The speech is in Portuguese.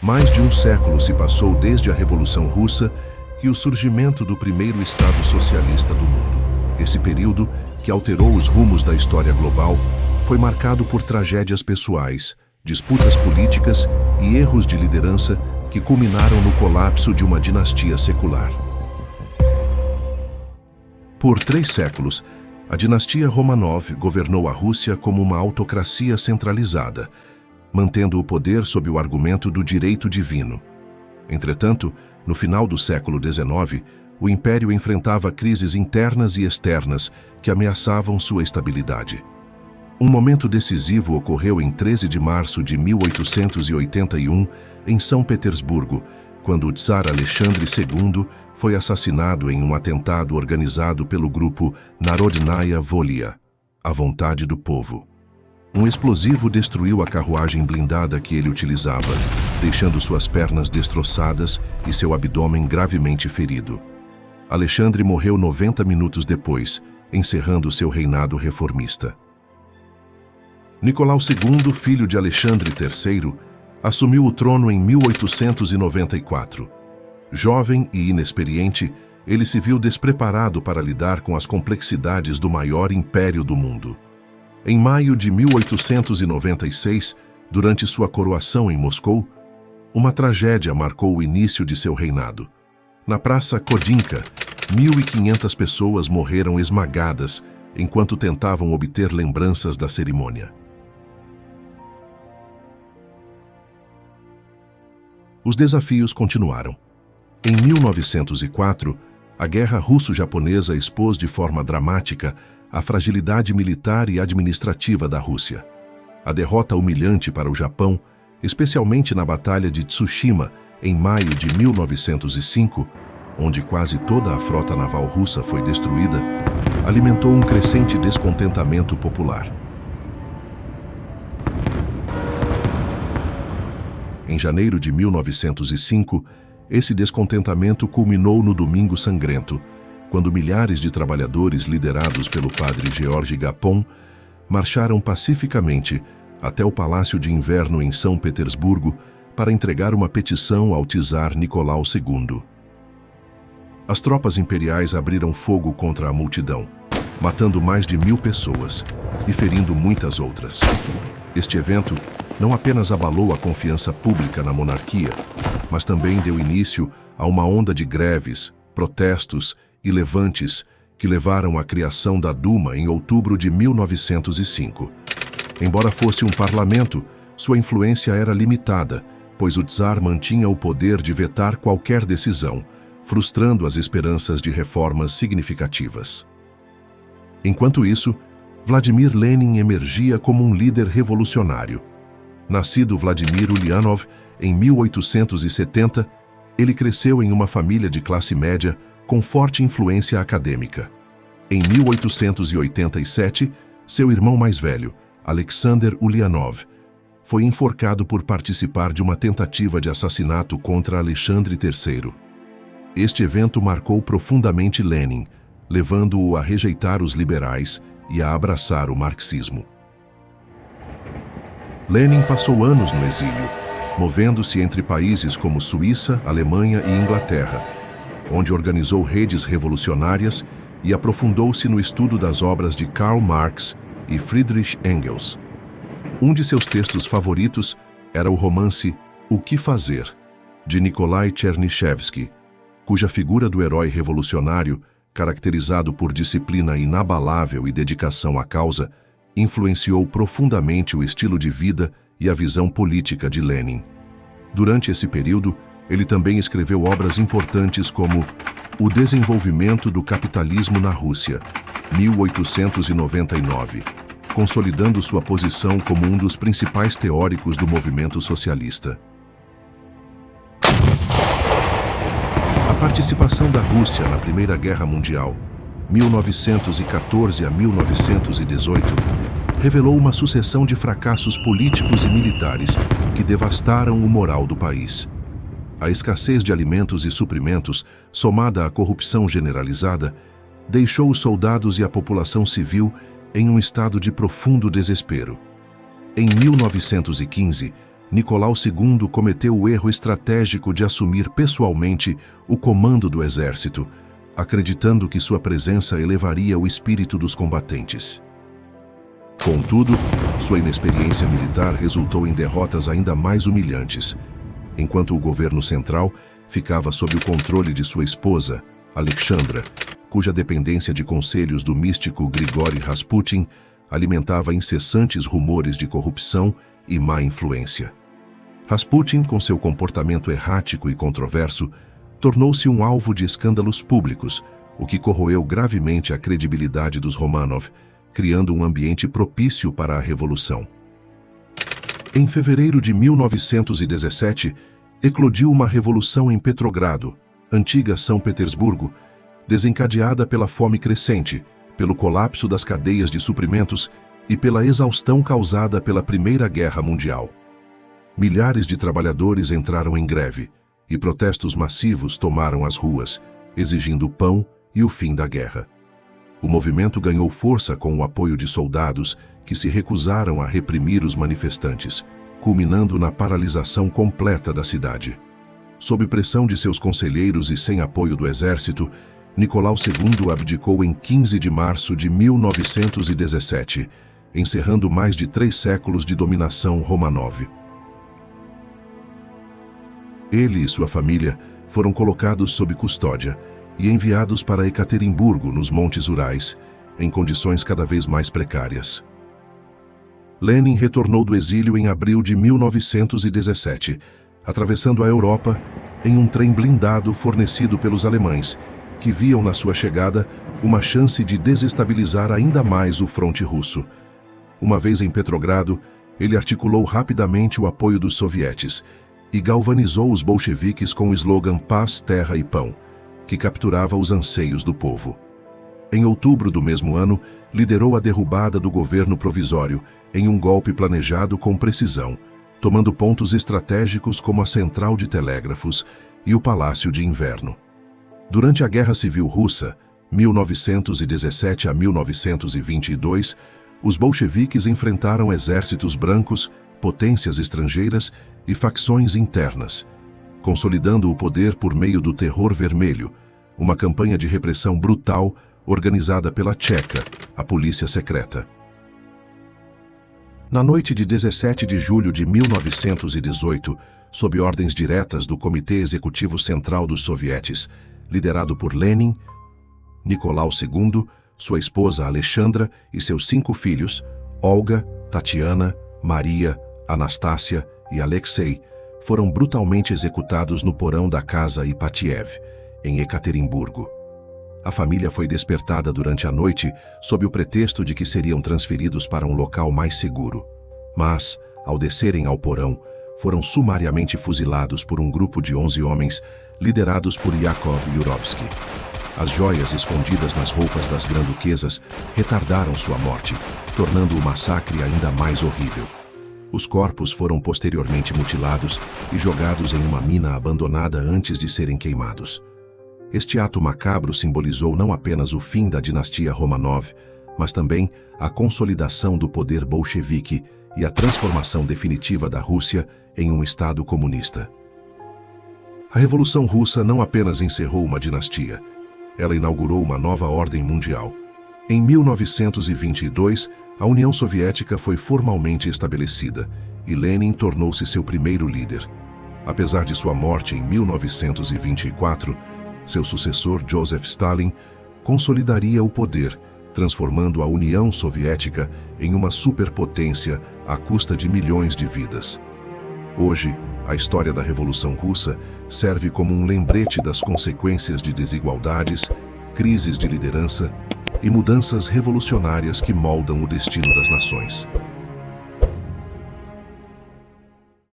Mais de um século se passou desde a Revolução Russa e o surgimento do primeiro Estado socialista do mundo. Esse período, que alterou os rumos da história global, foi marcado por tragédias pessoais, disputas políticas e erros de liderança que culminaram no colapso de uma dinastia secular. Por 3 séculos, a dinastia Romanov governou a Rússia como uma autocracia centralizada, mantendo o poder sob o argumento do direito divino. Entretanto, no final do século XIX, o império enfrentava crises internas e externas que ameaçavam sua estabilidade. Um momento decisivo ocorreu em 13 de março de 1881, em São Petersburgo, quando o tsar Alexandre II foi assassinado em um atentado organizado pelo grupo Narodnaya Volia, a vontade do povo. Um explosivo destruiu a carruagem blindada que ele utilizava, deixando suas pernas destroçadas e seu abdômen gravemente ferido. Alexandre morreu 90 minutos depois, encerrando seu reinado reformista. Nicolau II, filho de Alexandre III, assumiu o trono em 1894. Jovem e inexperiente, ele se viu despreparado para lidar com as complexidades do maior império do mundo. Em maio de 1896, durante sua coroação em Moscou, uma tragédia marcou o início de seu reinado. Na Praça Kodinka, 1.500 pessoas morreram esmagadas enquanto tentavam obter lembranças da cerimônia. Os desafios continuaram. Em 1904, a guerra russo-japonesa expôs de forma dramática a fragilidade militar e administrativa da Rússia. A derrota humilhante para o Japão, especialmente na Batalha de Tsushima, em maio de 1905, onde quase toda a frota naval russa foi destruída, alimentou um crescente descontentamento popular. Em janeiro de 1905, esse descontentamento culminou no Domingo Sangrento, quando milhares de trabalhadores liderados pelo padre George Gapon marcharam pacificamente até o Palácio de Inverno em São Petersburgo para entregar uma petição ao czar Nicolau II. As tropas imperiais abriram fogo contra a multidão, matando mais de 1.000 pessoas e ferindo muitas outras. Este evento não apenas abalou a confiança pública na monarquia, mas também deu início a uma onda de greves, protestos e levantes que levaram à criação da Duma em outubro de 1905. Embora fosse um parlamento, sua influência era limitada, pois o czar mantinha o poder de vetar qualquer decisão, frustrando as esperanças de reformas significativas. Enquanto isso, Vladimir Lenin emergia como um líder revolucionário. Nascido Vladimir Ulyanov em 1870, ele cresceu em uma família de classe média com forte influência acadêmica. Em 1887, seu irmão mais velho, Alexander Ulyanov, foi enforcado por participar de uma tentativa de assassinato contra Alexandre III. Este evento marcou profundamente Lenin, levando-o a rejeitar os liberais e a abraçar o marxismo. Lenin passou anos no exílio, movendo-se entre países como Suíça, Alemanha e Inglaterra, onde organizou redes revolucionárias e aprofundou-se no estudo das obras de Karl Marx e Friedrich Engels. Um de seus textos favoritos era o romance O que Fazer, de Nikolai Chernyshevsky, cuja figura do herói revolucionário, caracterizado por disciplina inabalável e dedicação à causa, influenciou profundamente o estilo de vida e a visão política de Lenin. Durante esse período, ele também escreveu obras importantes como O Desenvolvimento do Capitalismo na Rússia, 1899, consolidando sua posição como um dos principais teóricos do movimento socialista. A participação da Rússia na Primeira Guerra Mundial, 1914 a 1918, revelou uma sucessão de fracassos políticos e militares que devastaram o moral do país. A escassez de alimentos e suprimentos, somada à corrupção generalizada, deixou os soldados e a população civil em um estado de profundo desespero. Em 1915, Nicolau II cometeu o erro estratégico de assumir pessoalmente o comando do exército, acreditando que sua presença elevaria o espírito dos combatentes. Contudo, sua inexperiência militar resultou em derrotas ainda mais humilhantes, enquanto o governo central ficava sob o controle de sua esposa, Alexandra, cuja dependência de conselhos do místico Grigori Rasputin alimentava incessantes rumores de corrupção e má influência. Rasputin, com seu comportamento errático e controverso, tornou-se um alvo de escândalos públicos, o que corroeu gravemente a credibilidade dos Romanov, criando um ambiente propício para a revolução. Em fevereiro de 1917, eclodiu uma revolução em Petrogrado, antiga São Petersburgo, desencadeada pela fome crescente, pelo colapso das cadeias de suprimentos e pela exaustão causada pela Primeira Guerra Mundial. Milhares de trabalhadores entraram em greve e protestos massivos tomaram as ruas, exigindo pão e o fim da guerra. O movimento ganhou força com o apoio de soldados que se recusaram a reprimir os manifestantes, culminando na paralisação completa da cidade. Sob pressão de seus conselheiros e sem apoio do exército, Nicolau II abdicou em 15 de março de 1917, encerrando mais de 3 séculos de dominação Romanov. Ele e sua família foram colocados sob custódia e enviados para Ekaterimburgo, nos Montes Urais, em condições cada vez mais precárias. Lenin retornou do exílio em abril de 1917, atravessando a Europa em um trem blindado fornecido pelos alemães, que viam na sua chegada uma chance de desestabilizar ainda mais o fronte russo. Uma vez em Petrogrado, ele articulou rapidamente o apoio dos sovietes e galvanizou os bolcheviques com o slogan Paz, Terra e Pão, que capturava os anseios do povo. Em outubro do mesmo ano, liderou a derrubada do governo provisório em um golpe planejado com precisão, tomando pontos estratégicos como a Central de Telégrafos e o Palácio de Inverno. Durante a Guerra Civil Russa, 1917 a 1922, os bolcheviques enfrentaram exércitos brancos, potências estrangeiras e facções internas, consolidando o poder por meio do Terror Vermelho, uma campanha de repressão brutal organizada pela Tcheca, a polícia secreta. Na noite de 17 de julho de 1918, sob ordens diretas do Comitê Executivo Central dos Sovietes, liderado por Lenin, Nicolau II, sua esposa Alexandra e seus 5 filhos, Olga, Tatiana, Maria, Anastácia e Alexei, foram brutalmente executados no porão da casa Ipatiev, em Ekaterimburgo. A família foi despertada durante a noite sob o pretexto de que seriam transferidos para um local mais seguro. Mas, ao descerem ao porão, foram sumariamente fuzilados por um grupo de 11 homens, liderados por Yakov Yurovsky. As joias escondidas nas roupas das grã-duquesas retardaram sua morte, tornando o massacre ainda mais horrível. Os corpos foram posteriormente mutilados e jogados em uma mina abandonada antes de serem queimados. Este ato macabro simbolizou não apenas o fim da dinastia Romanov, mas também a consolidação do poder bolchevique e a transformação definitiva da Rússia em um Estado comunista. A Revolução Russa não apenas encerrou uma dinastia, ela inaugurou uma nova ordem mundial. Em 1922, a União Soviética foi formalmente estabelecida e Lenin tornou-se seu primeiro líder. Apesar de sua morte em 1924, seu sucessor, Joseph Stalin, consolidaria o poder, transformando a União Soviética em uma superpotência à custa de milhões de vidas. Hoje, a história da Revolução Russa serve como um lembrete das consequências de desigualdades, crises de liderança e mudanças revolucionárias que moldam o destino das nações.